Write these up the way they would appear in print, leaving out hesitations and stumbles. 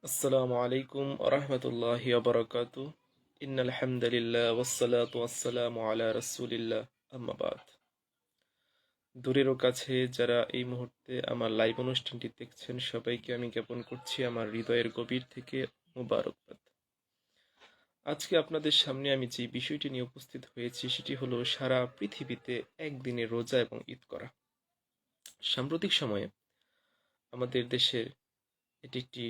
আসসালামু আলাইকুম ওরহমতুল্লাহি ওবরাকাতু ইন্নাল হামদুলিল্লাহ ওয়াসসালাতু ওয়াসসালামু আলা রাসূলিল্লাহ আম্মা বাদ। দূরের ও কাছে যারা এই মুহূর্তে আমার লাইভ অনুষ্ঠানটি দেখছেন সবাইকে আমি জ্ঞাপন করছি আমার হৃদয়ের গভীর থেকে মুবারকবাদ। আজকে আপনাদের সামনে আমি যে বিষয়টি নিয়ে উপস্থিত হয়েছি সেটি হলো সারা পৃথিবীতে একদিনে রোজা এবং ঈদ করা। সাম্প্রতিক সময়ে আমাদের দেশের এটি একটি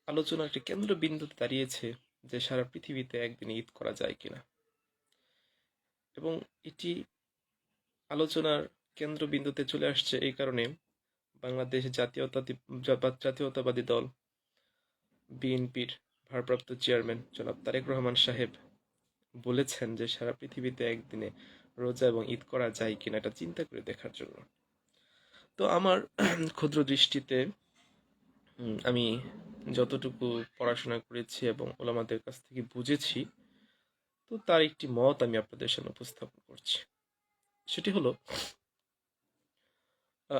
আলোচনার একটি কেন্দ্রবিন্দুতে দাঁড়িয়েছে যে সারা পৃথিবীতে একদিনে ঈদ করা যায় কিনা, এবং এটি আলোচনার কেন্দ্রবিন্দুতে চলে আসছে এই কারণে বাংলাদেশ জাতীয়তাবাদী দল বিএনপির ভারপ্রাপ্ত চেয়ারম্যান জনাব তারেক রহমান সাহেব বলেছেন যে সারা পৃথিবীতে একদিনে রোজা এবং ঈদ করা যায় কিনা এটা চিন্তা করে দেখার জন্য। তো আমার ক্ষুদ্র দৃষ্টিতে আমি যতটুকু পড়াশোনা করেছি এবং ওলামাদের কাছ থেকে বুঝেছি, তো তার একটি মত আমি আপনাদের সামনে উপস্থাপন করছি। সেটি হলো,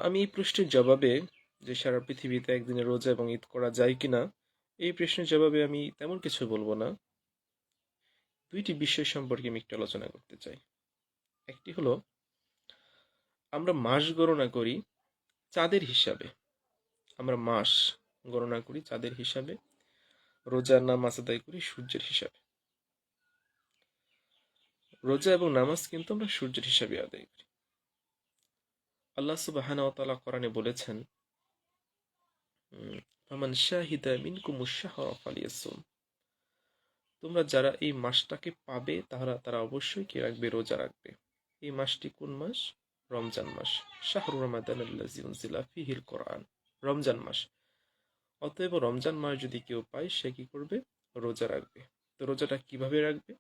আমি এই প্রশ্নের জবাবে যে সারা পৃথিবীতে একদিনে রোজা এবং ঈদ করা যায় কিনা, এই প্রশ্নের জবাবে আমি তেমন কিছু বলবো না। দুইটি বিষয় সম্পর্কে আমি একটু আলোচনা করতে চাই। একটি হলো, আমরা মাস গণনা করি চাঁদের হিসাবে। আমরা মাস গণনা করি চাঁদের হিসাবে, রোজার নামাজ আদায় করি সূর্যের হিসাবে। রোজা এবং নামাজ কিন্তু আমরা সূর্যের হিসাবে আদায় করি। আল্লাহ সুবহানাহু ওয়া তাআলা কোরআনে বলেছেন, ফামান শাহিদা মিনকুমুশ শাহরা ফালিয়াসুম, তোমরা যারা এই মাসটাকে পাবে তারা অবশ্যই কি রাখবে? রোজা রাখবে। এই মাসটি কোন মাস? রমজান মাস। শাহরু রমাদানাল্লাযী উনজিলা ফীহিল কোরআন, রমজান মাস। অতএব রমজান মাস যদি কেউ পায় সে কি করবে? রোজা রাখবে। তো রোজাটা কিভাবে রাখবে?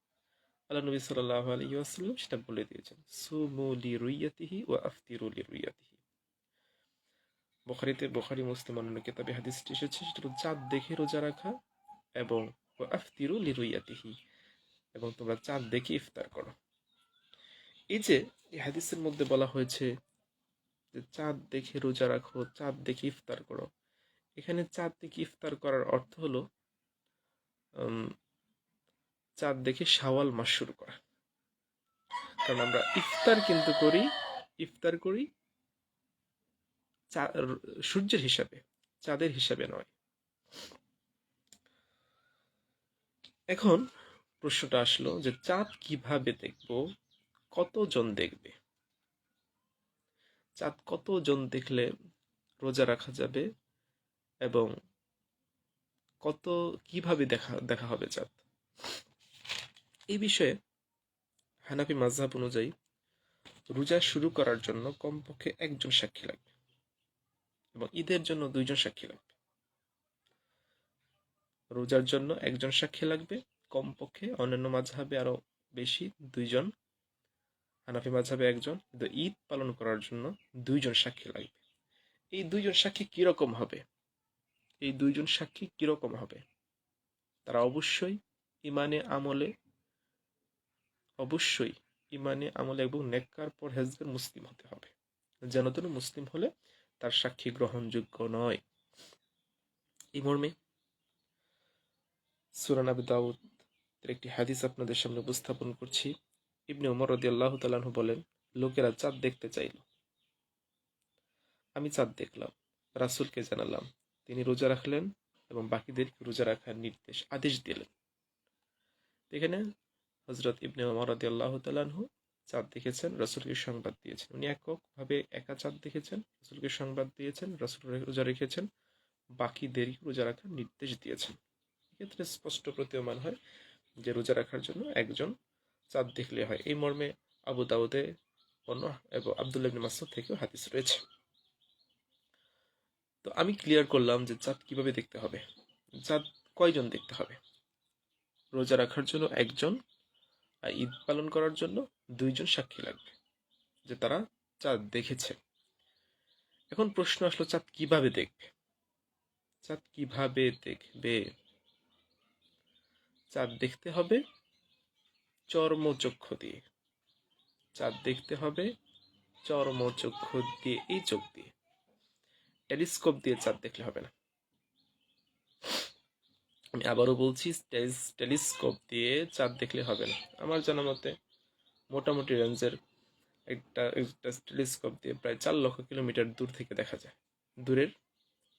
আল্লাহ নবী সাল্লাল্লাহু আলাইহি ওয়াসাল্লাম সেটা বলে দিয়েছেন, সুমু লিরুইয়াতিহি ওয়া আফতিরু লিরুইয়াতিহি। বুখারী মুসলিম অন্যান্য কিতাবে হাদিসটি এসেছে, সেটা হলো চাঁদ দেখে রোজা রাখা এবং ওয়া আফতিরু লিরুইয়াতিহি, এবং তোমরা চাঁদ দেখে ইফতার করো। এই যে এই হাদিসের মধ্যে বলা হয়েছে যে চাঁদ দেখে রোজা রাখো, চাঁদ দেখে ইফতার করো, এখানে চাঁদ দেখে ইফতার করার অর্থ হলো চাঁদ দেখে শাওয়াল মাস শুরু করা। কারণ আমরা ইফতার করি সূর্যের হিসাবে, চাঁদের হিসাবে নয়। এখন প্রশ্নটা আসলো যে চাঁদ কিভাবে দেখবো, কতজন দেখবে, চাঁদ কতজন দেখলে রোজা রাখা যাবে, এবং কিভাবে দেখা হবে চাঁদ? এই বিষয়ে হানাফি মাযহাব অনুযায়ী রোজা শুরু করার জন্য কমপক্ষে একজন সাক্ষী লাগবে এবং ঈদের জন্য দুইজন সাক্ষী লাগবে। রোজার জন্য একজন সাক্ষী লাগবে কমপক্ষে, অন্যান্য মাযহাবে আরো বেশি, দুইজন। হানাফি মাযহাবে একজন, কিন্তু ঈদ পালন করার জন্য দুইজন সাক্ষী লাগবে। এই দুইজন সাক্ষী কিরকম হবে? তারা অবশ্যই ইমানে আমলে এবং নেককার পরহেজগার মুসলিম হতে হবে। যেন তেন মুসলিম হলে তার সাক্ষী গ্রহণযোগ্য নয়। এই মর্মে সূরা আবু দাউদ এর একটি হাদিস আপনাদের সামনে উপস্থাপন করছি। ইবনে উমর রাদিয়াল্লাহু তাআলা আনহু বলেন, লোকেরা চাঁদ দেখতে চাইল, আমি চাঁদ দেখলাম, রাসূলকে জানালাম, তিনি রোজা রাখলেন এবং বাকিদেরকে রোজা রাখার আদেশ দিলেন। এখানে হযরত ইবনে উমর রাদিয়াল্লাহু তাআলা আনহু চাঁদ দেখেছেন, রাসূলকে সংবাদ দিয়েছেন। উনি একা চাঁদ দেখেছেন, রাসূলকে সংবাদ দিয়েছেন, রাসূল রোজা রেখেছেন, বাকিদেরকে রোজা রাখার নির্দেশ দিয়েছেন। এক্ষেত্রে স্পষ্ট প্রতীয়মান হয় যে রোজা রাখার জন্য একজন চাঁদ দেখলে হয়। এই মর্মে আবু দাউদে এবং আব্দুল্লাহ ইবনে মাসউদ থেকেও হাদিস রয়েছে। তো আমি ক্লিয়ার করলাম যে চাঁদ কিভাবে দেখতে হবে। চাঁদ কয়জন দেখতে হবে? রোজা রাখার জন্য একজন, আর ঈদ পালন করার জন্য দুইজন সাক্ষী লাগবে যে তারা চাঁদ দেখেছে। এখন প্রশ্ন আসলো, চাঁদ কিভাবে দেখবে? চাঁদ দেখতে হবে চর্মচক্ষু দিয়ে। এই চোখ দিয়ে। টেলিস্কোপ দিয়ে চাঁদ দেখলে হবে না। আমি আবারও বলছি, টেলিস্কোপ দিয়ে চাঁদ দেখলে হবে না। আমার জানা মতে মোটামুটি রেঞ্জের একটা টেলিস্কোপ দিয়ে প্রায় 4 লক্ষ কিলোমিটার দূর থেকে দেখা যায়। দূরের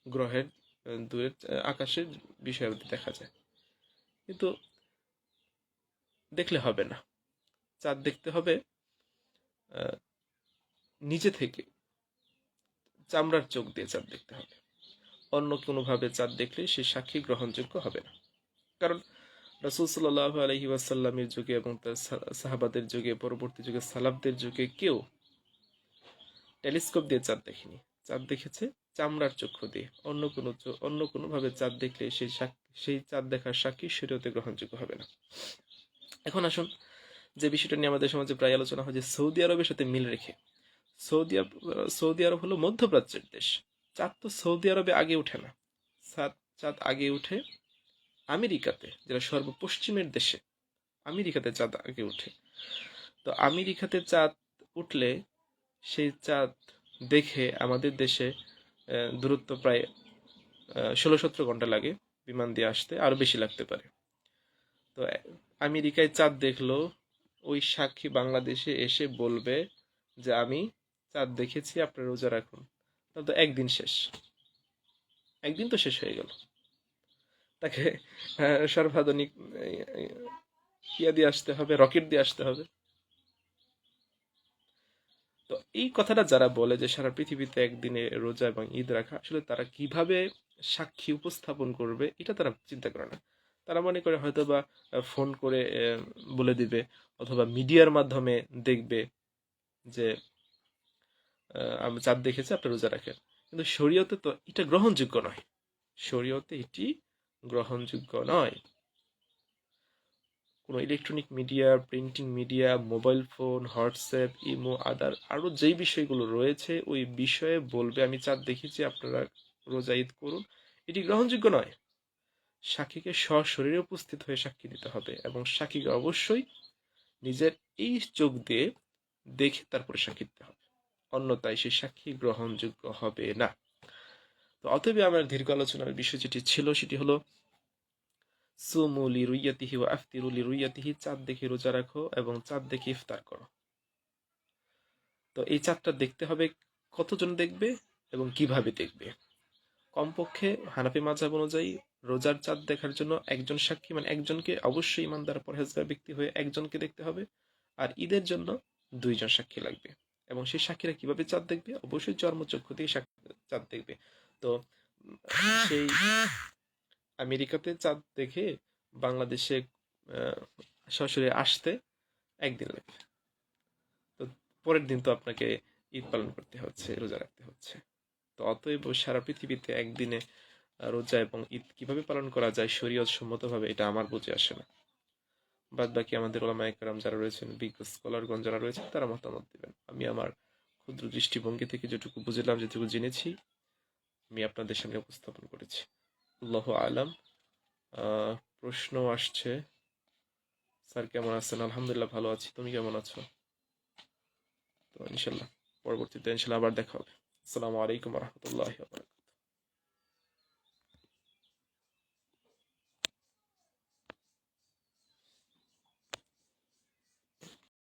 গ্রহের, দূরের আকাশের বিষয় দেখা যায়। কিন্তু দেখলে হবে না, চাঁদ দেখতে হবে আহ, নিজে থেকে, চামড়ার চোখ দিয়ে চাঁদ দেখতে হবে। অন্য কোনোভাবে চাঁদ দেখলে সে সাক্ষী গ্রহণযোগ্য হবে না। কারণ রাসূল সাল্লাল্লাহু আলাইহি ওয়াসাল্লামের যুগে এবং তার সাহাবাদের যুগে, পরবর্তী যুগে সালাফদের যুগে কেউ টেলিস্কোপ দিয়ে চাঁদ দেখেনি। চাঁদ দেখেছে চামড়ার চক্ষু দিয়ে। অন্য কোনোভাবে চাঁদ দেখলে সেই চাঁদ দেখার সাক্ষী শরীয়তে গ্রহণযোগ্য হবে না। এখন আসুন, যে বিষয়টা নিয়ে আমাদের সমাজে প্রায় আলোচনা হয়, যে সৌদি আরবের সাথে মিল রেখে, সৌদি আরব হলো মধ্যপ্রাচ্যের দেশ। চাঁদ তো সৌদি আরবে আগে ওঠে না। চাঁদ আগে উঠে আমেরিকাতে, যেটা সর্বপশ্চিমের দেশে। আমেরিকাতে চাঁদ আগে উঠে। তো আমেরিকাতে চাঁদ উঠলে সেই চাঁদ দেখে আমাদের দেশে দূরত্ব প্রায় 16-17 ঘন্টা লাগে বিমান দিয়ে আসতে, আরো বেশি লাগতে পারে। তো আমেরিকায় চাঁদ দেখলো, ওই সাক্ষী বাংলাদেশে এসে বলবে যে আমি চাঁদ দেখেছি, আপনার রোজা রাখুন। তাহলে তো একদিন শেষ, একদিন তো শেষ হয়ে গেল। তাকে সর্বাধুনিক ইয়া দিয়ে আসতে হবে, রকেট দিয়ে আসতে হবে। তো এই কথাটা যারা বলে যে সারা পৃথিবীতে একদিনে রোজা এবং ঈদ রাখা, আসলে তারা কিভাবে সাক্ষী উপস্থাপন করবে এটা তারা চিন্তা করে না। তারা মনে করে হয়তো বা ফোন করে বলে দিবে, অথবা মিডিয়ার মাধ্যমে দেখবে যে আমি চাঁদ দেখেছি, আপনার রোজা রাখেন। কিন্তু শরীয়তে তো এটা গ্রহণযোগ্য নয়। শরীয়তে এটি গ্রহণযোগ্য নয়। কোনো electronic media, printing media, mobile phone, WhatsApp, imo, আরও যেই বিষয়গুলো রয়েছে ওই বিষয়ে বলবে আমি চাঁদ দেখেছি, আপনারা রোজা ঈদ করুন, এটি গ্রহণযোগ্য নয়। সাক্ষীকে সশরীরে উপস্থিত হয়ে সাক্ষী দিতে হবে, এবং সাক্ষীকে অবশ্যই নিজের এই চোখ দিয়ে দেখে তারপরে সাক্ষী দিতে হবে, অন্যথায় সেই সাক্ষী গ্রহণযোগ্য হবে না। তো অতএব আমার দীর্ঘ আলোচনার বিষয় যেটি ছিল সেটি হলো সুমু লিরুইয়াতিহি ওয়া আফতিরু লিরুইয়াতিহি, চাঁদ দেখে রোজা রাখো এবং চাঁদ দেখে ইফতার করো। তো এই চাঁদটা দেখতে হবে, কতজন দেখবে এবং কিভাবে দেখবে। কমপক্ষে হানাফি মাযহাব অনুযায়ী রোজার চাঁদ দেখার জন্য একজন সাক্ষী, মানে একজনকে, অবশ্যই ইমানদার পরহেজগার ব্যক্তি হয়ে একজনকে দেখতে হবে। আর ঈদের জন্য 2জন সাক্ষী লাগবে। এবং সেই সাক্ষীরা কিভাবে চাঁদ দেখবে? অবশ্যই চর্মচক্ষু দিয়ে চাঁদ দেখবে। তো সেই আমেরিকাতে চাঁদ দেখে বাংলাদেশে সরাসরি আসতে একদিন লাগবে। তো পরের দিন তো আপনাকে ঈদ পালন করতে হচ্ছে, রোজা রাখতে হচ্ছে। তো অতএব সারা পৃথিবীতে একদিনে রোজা এবং ঈদ কিভাবে পালন করা যায় শরীয়ত সম্মতভাবে, এটা আমার বুঝে আসে না। বাদ বাকি আমাদের ওলামায়ে কেরাম যারা রয়েছেন, বিজ্ঞ স্কলারগণ যারা রয়েছেন, তারা মতামত দিবেন। আমি আমার ক্ষুদ্র দৃষ্টিভঙ্গি থেকে যেটুকু বুঝলাম, যেটুকু জেনেছি, আমি আপনাদের সামনে উপস্থাপন করেছি। আল্লাহু আলাম। প্রশ্ন আসছে, স্যার কেমন আছেন? আলহামদুলিল্লাহ ভালো আছি, তুমি কেমন আছো? তো ইনশাল্লাহ পরবর্তীতে ইনশাল্লাহ আবার দেখা হবে। আসসালামু আলাইকুম রহমতুল্লাহ।